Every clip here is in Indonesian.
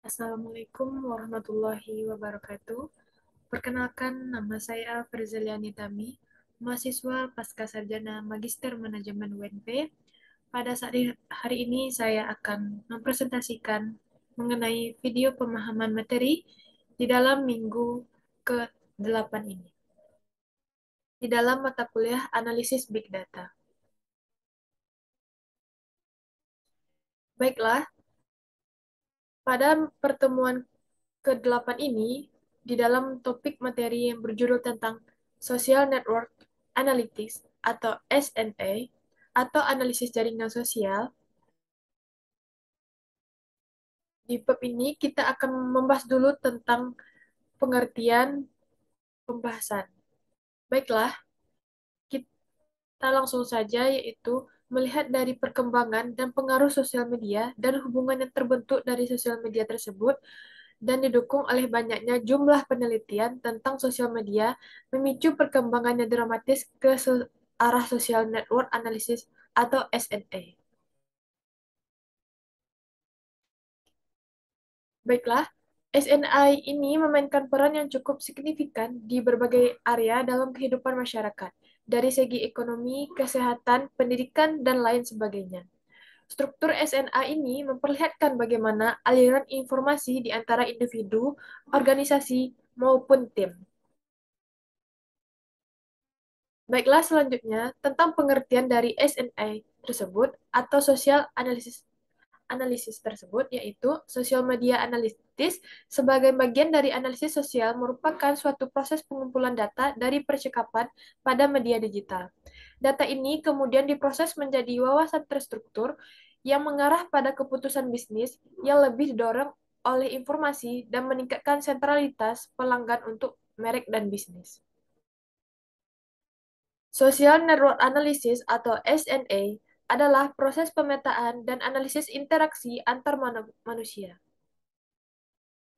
Assalamualaikum warahmatullahi wabarakatuh. Perkenalkan, nama saya Ferzaliani Tami, mahasiswa Pascasarjana Magister Manajemen UNP. Pada saat hari ini saya akan mempresentasikan mengenai video pemahaman materi di dalam minggu ke-8 ini, di dalam mata kuliah Analisis Big Data. Baiklah, pada pertemuan ke-8 ini, di dalam topik materi yang berjudul tentang Social Network Analytics atau SNA, atau analisis jaringan sosial, di bab ini kita akan membahas dulu tentang pengertian pembahasan. Baiklah, kita langsung saja, yaitu melihat dari perkembangan dan pengaruh sosial media dan hubungan yang terbentuk dari sosial media tersebut dan didukung oleh banyaknya jumlah penelitian tentang sosial media memicu perkembangan yang dramatis ke arah social network analysis atau SNA. Baiklah, SNI ini memainkan peran yang cukup signifikan di berbagai area dalam kehidupan masyarakat, dari segi ekonomi, kesehatan, pendidikan, dan lain sebagainya. Struktur SNA ini memperlihatkan bagaimana aliran informasi di antara individu, organisasi, maupun tim. Baiklah, selanjutnya tentang pengertian dari SNA tersebut atau social analisis tersebut, yaitu social media analytics sebagai bagian dari analisis sosial merupakan suatu proses pengumpulan data dari percakapan pada media digital. Data ini kemudian diproses menjadi wawasan terstruktur yang mengarah pada keputusan bisnis yang lebih didorong oleh informasi dan meningkatkan sentralitas pelanggan untuk merek dan bisnis. Social Network Analysis atau SNA adalah proses pemetaan dan analisis interaksi antar manusia.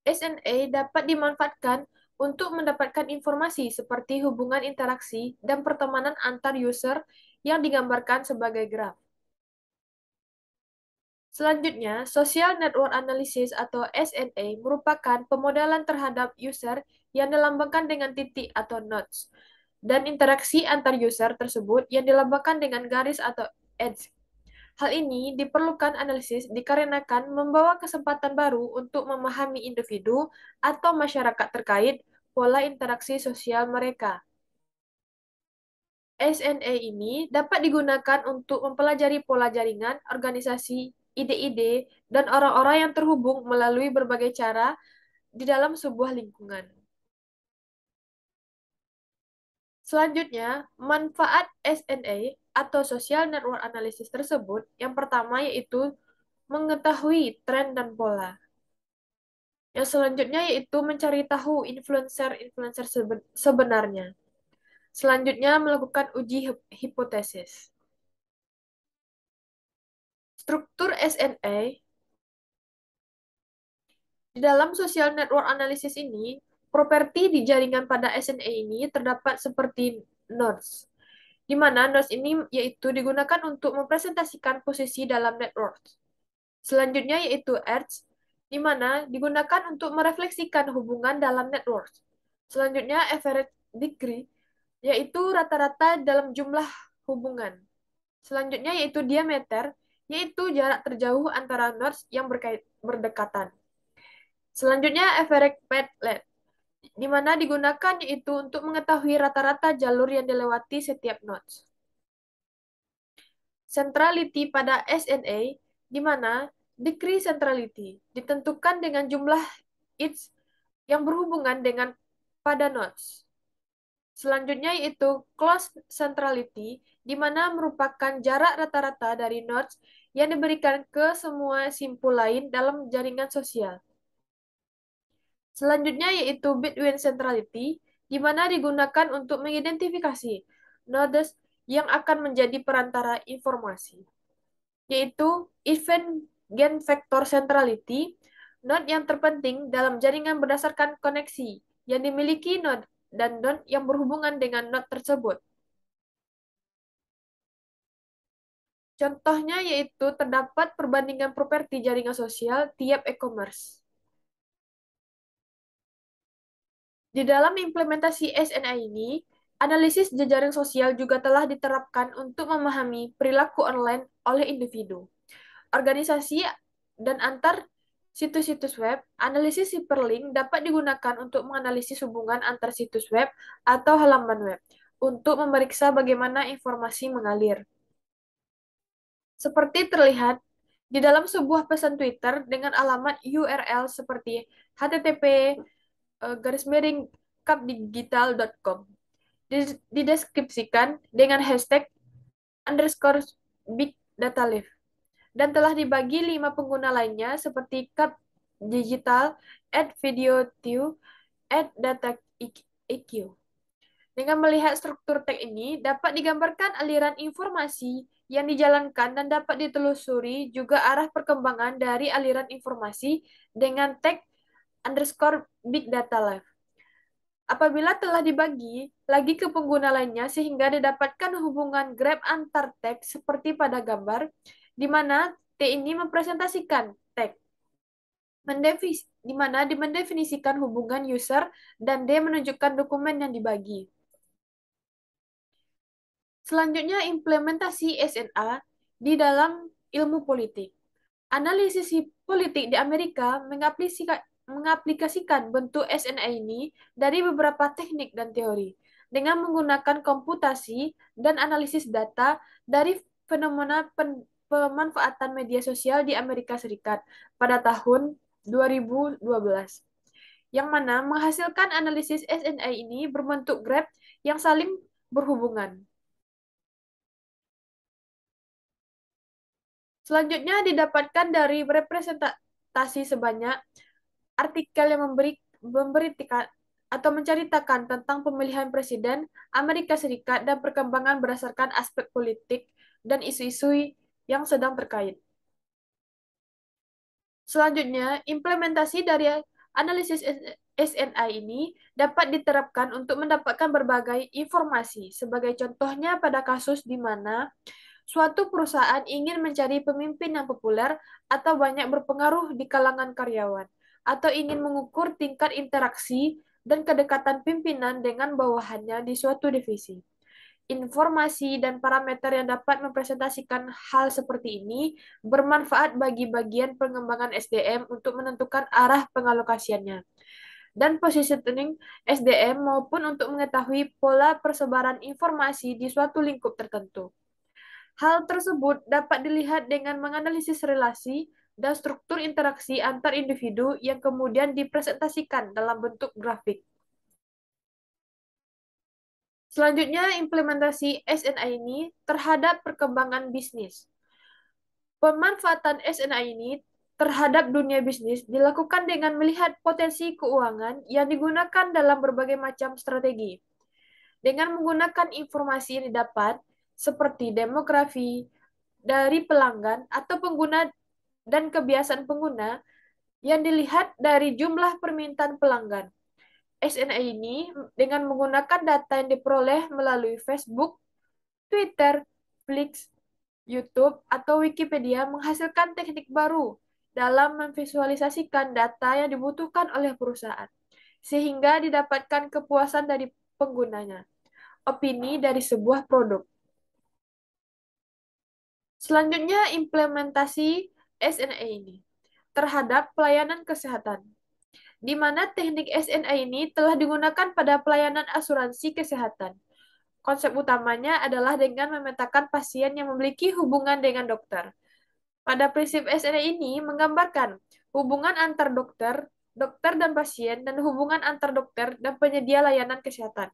SNA dapat dimanfaatkan untuk mendapatkan informasi seperti hubungan interaksi dan pertemanan antar user yang digambarkan sebagai graf. Selanjutnya, Social Network Analysis atau SNA merupakan pemodelan terhadap user yang dilambangkan dengan titik atau nodes, dan interaksi antar user tersebut yang dilambangkan dengan garis atau edge. Hal ini diperlukan analisis dikarenakan membawa kesempatan baru untuk memahami individu atau masyarakat terkait pola interaksi sosial mereka. SNA ini dapat digunakan untuk mempelajari pola jaringan, organisasi, ide-ide, dan orang-orang yang terhubung melalui berbagai cara di dalam sebuah lingkungan. Selanjutnya, manfaat SNA atau Social Network Analysis tersebut yang pertama yaitu mengetahui tren dan pola. Yang selanjutnya yaitu mencari tahu influencer-influencer sebenarnya. Selanjutnya melakukan uji hipotesis. Struktur SNA di dalam social network analysis ini, properti di jaringan pada SNA ini terdapat seperti nodes, di mana nodes ini yaitu digunakan untuk mempresentasikan posisi dalam network. Selanjutnya yaitu edge, di mana digunakan untuk merefleksikan hubungan dalam network. Selanjutnya average degree, yaitu rata-rata dalam jumlah hubungan. Selanjutnya yaitu diameter, yaitu jarak terjauh antara nodes yang berdekatan. Selanjutnya average path length, di mana digunakan yaitu untuk mengetahui rata-rata jalur yang dilewati setiap nodes. Centrality pada SNA, di mana degree centrality ditentukan dengan jumlah edge yang berhubungan dengan pada nodes. Selanjutnya yaitu close centrality, di mana merupakan jarak rata-rata dari nodes yang diberikan ke semua simpul lain dalam jaringan sosial. Selanjutnya yaitu between centrality, di mana digunakan untuk mengidentifikasi nodes yang akan menjadi perantara informasi, yaitu event gen vector centrality, node yang terpenting dalam jaringan berdasarkan koneksi yang dimiliki node dan node yang berhubungan dengan node tersebut. Contohnya yaitu terdapat perbandingan properti jaringan sosial tiap e-commerce. Di dalam implementasi SNI ini, analisis jejaring sosial juga telah diterapkan untuk memahami perilaku online oleh individu, organisasi, dan antar situs-situs web. Analisis hyperlink dapat digunakan untuk menganalisis hubungan antar situs web atau halaman web untuk memeriksa bagaimana informasi mengalir. Seperti terlihat di dalam sebuah pesan Twitter dengan alamat URL seperti http garis miring kapdigital.com dideskripsikan dengan hashtag underscore big data live dan telah dibagi 5 pengguna lainnya seperti Cup Digital, Video Data EQ. Dengan melihat struktur tag ini, dapat digambarkan aliran informasi yang dijalankan dan dapat ditelusuri juga arah perkembangan dari aliran informasi dengan tag underscore big data live. Apabila telah dibagi lagi ke pengguna lainnya sehingga didapatkan hubungan grab antar tag seperti pada gambar, di mana T ini mempresentasikan tag, di mana mendefinisikan hubungan user dan D menunjukkan dokumen yang dibagi. Selanjutnya, implementasi SNA di dalam ilmu politik. Analisis politik di Amerika mengaplikasikan bentuk SNA ini dari beberapa teknik dan teori dengan menggunakan komputasi dan analisis data dari fenomena pemanfaatan media sosial di Amerika Serikat pada tahun 2012, yang mana menghasilkan analisis SNA ini berbentuk graf yang saling berhubungan. Selanjutnya didapatkan dari representasi sebanyak artikel yang memberitakan atau menceritakan tentang pemilihan presiden Amerika Serikat dan perkembangan berdasarkan aspek politik dan isu-isu yang sedang terkait. Selanjutnya, implementasi dari analisis SNI ini dapat diterapkan untuk mendapatkan berbagai informasi. Sebagai contohnya pada kasus di mana suatu perusahaan ingin mencari pemimpin yang populer atau banyak berpengaruh di kalangan karyawan, atau ingin mengukur tingkat interaksi dan kedekatan pimpinan dengan bawahannya di suatu divisi. Informasi dan parameter yang dapat mempresentasikan hal seperti ini bermanfaat bagi bagian pengembangan SDM untuk menentukan arah pengalokasiannya dan positioning SDM maupun untuk mengetahui pola persebaran informasi di suatu lingkup tertentu. Hal tersebut dapat dilihat dengan menganalisis relasi dan struktur interaksi antar individu yang kemudian dipresentasikan dalam bentuk grafik. Selanjutnya, implementasi SNI ini terhadap perkembangan bisnis. Pemanfaatan SNI ini terhadap dunia bisnis dilakukan dengan melihat potensi keuangan yang digunakan dalam berbagai macam strategi. Dengan menggunakan informasi yang didapat, seperti demografi dari pelanggan atau pengguna dan kebiasaan pengguna yang dilihat dari jumlah permintaan pelanggan. SNI ini dengan menggunakan data yang diperoleh melalui Facebook, Twitter, Flix, YouTube, atau Wikipedia menghasilkan teknik baru dalam memvisualisasikan data yang dibutuhkan oleh perusahaan, sehingga didapatkan kepuasan dari penggunanya, opini dari sebuah produk. Selanjutnya, implementasi SNA ini terhadap pelayanan kesehatan, di mana teknik SNA ini telah digunakan pada pelayanan asuransi kesehatan. Konsep utamanya adalah dengan memetakan pasien yang memiliki hubungan dengan dokter. Pada prinsip SNA ini menggambarkan hubungan antar dokter, dokter dan pasien, dan hubungan antar dokter dan penyedia layanan kesehatan.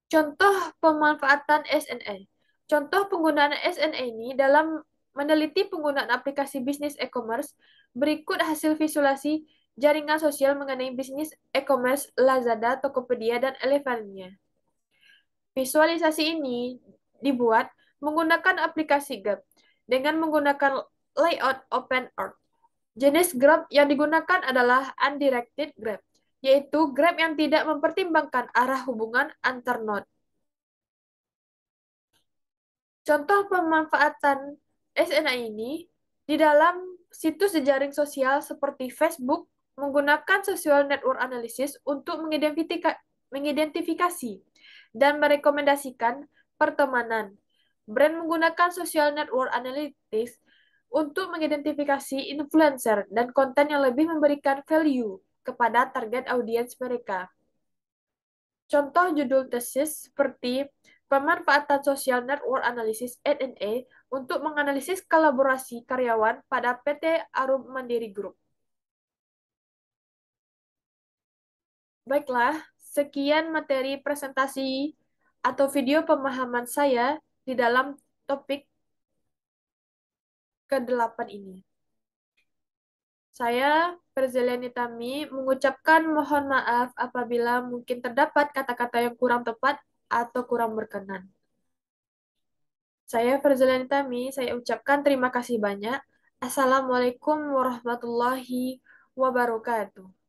Contoh pemanfaatan SNA. Contoh penggunaan SNA ini dalam meneliti penggunaan aplikasi bisnis e-commerce, berikut hasil visualisasi jaringan sosial mengenai bisnis e-commerce Lazada, Tokopedia, dan Elevennya. Visualisasi ini dibuat menggunakan aplikasi Grab dengan menggunakan layout open art. Jenis Grab yang digunakan adalah undirected Grab, yaitu Grab yang tidak mempertimbangkan arah hubungan antar node. Contoh pemanfaatan SNA ini di dalam situs jejaring sosial seperti Facebook, menggunakan social network analysis untuk mengidentifikasi dan merekomendasikan pertemanan. Brand menggunakan social network analytics untuk mengidentifikasi influencer dan konten yang lebih memberikan value kepada target audiens mereka. Contoh judul tesis seperti pemanfaatan social network analysis S&A untuk menganalisis kolaborasi karyawan pada PT Arum Mandiri Group. Baiklah, sekian materi presentasi atau video pemahaman saya di dalam topik ke-8 ini. Saya, Perzeliani Tami, mengucapkan mohon maaf apabila mungkin terdapat kata-kata yang kurang tepat atau kurang berkenan. Saya, Perzeliani Tami, saya ucapkan terima kasih banyak. Assalamualaikum warahmatullahi wabarakatuh.